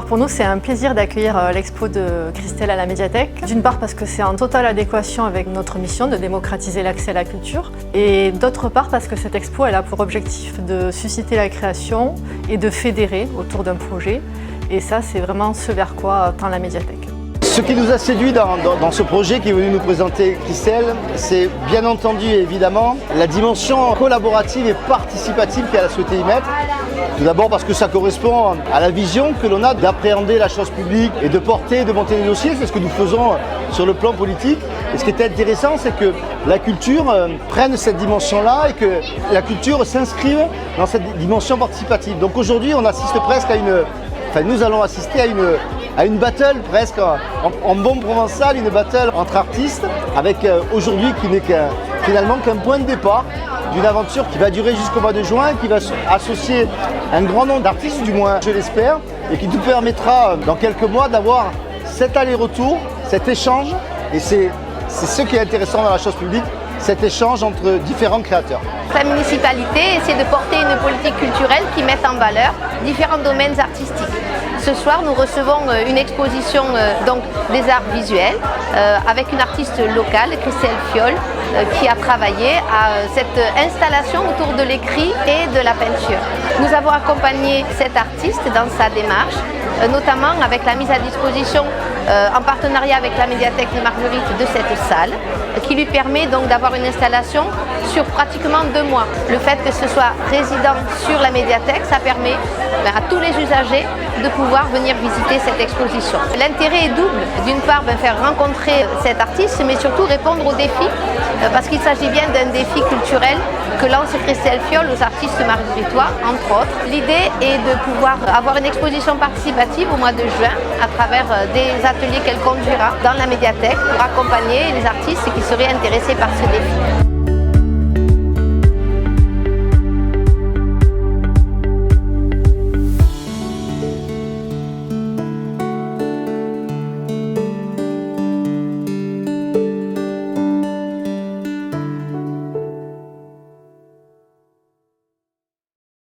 pour nous, c'est un plaisir d'accueillir l'expo de Christelle à la médiathèque. D'une part parce que c'est en totale adéquation avec notre mission de démocratiser l'accès à la culture. Et d'autre part parce que cette expo elle a pour objectif de susciter la création et de fédérer autour d'un projet. Et ça, c'est vraiment ce vers quoi tend la médiathèque. Ce qui nous a séduit dans ce projet qui est venu nous présenter Christelle, c'est bien entendu et évidemment la dimension collaborative et participative qu'elle a souhaité y mettre. Tout d'abord parce que ça correspond à la vision que l'on a d'appréhender la chose publique et de porter, de monter des dossiers. C'est ce que nous faisons sur le plan politique. Et ce qui est intéressant, c'est que la culture prenne cette dimension-là et que la culture s'inscrive dans cette dimension participative. Donc aujourd'hui, on assiste presque à nous allons assister à une battle presque en bon provençal, une battle entre artistes avec aujourd'hui qui n'est finalement qu'un point de départ d'une aventure qui va durer jusqu'au mois de juin, qui va associer un grand nombre d'artistes, du moins je l'espère, et qui nous permettra dans quelques mois d'avoir cet aller-retour, cet échange, et c'est ce qui est intéressant dans la chose publique, cet échange entre différents créateurs. La municipalité essaie de porter une politique culturelle qui mette en valeur différents domaines artistiques. Ce soir, nous recevons une exposition donc, des arts visuels avec une artiste locale, Christelle Fiol, qui a travaillé à cette installation autour de l'écrit et de la peinture. Nous avons accompagné cette artiste dans sa démarche, notamment avec la mise à disposition en partenariat avec la médiathèque des Marguerites de cette salle, qui lui permet donc d'avoir une installation sur pratiquement 2 mois. Le fait que ce soit résident sur la médiathèque, ça permet à tous les usagers de pouvoir venir visiter cette exposition. L'intérêt est double. D'une part, faire rencontrer cet artiste, mais surtout répondre aux défis, parce qu'il s'agit bien d'un défi culturel que lance Christelle Fiol aux artistes margueritois, entre autres. L'idée est de pouvoir avoir une exposition participative au mois de juin à travers des ateliers qu'elle conduira dans la médiathèque pour accompagner les artistes qui seraient intéressés par ce défi.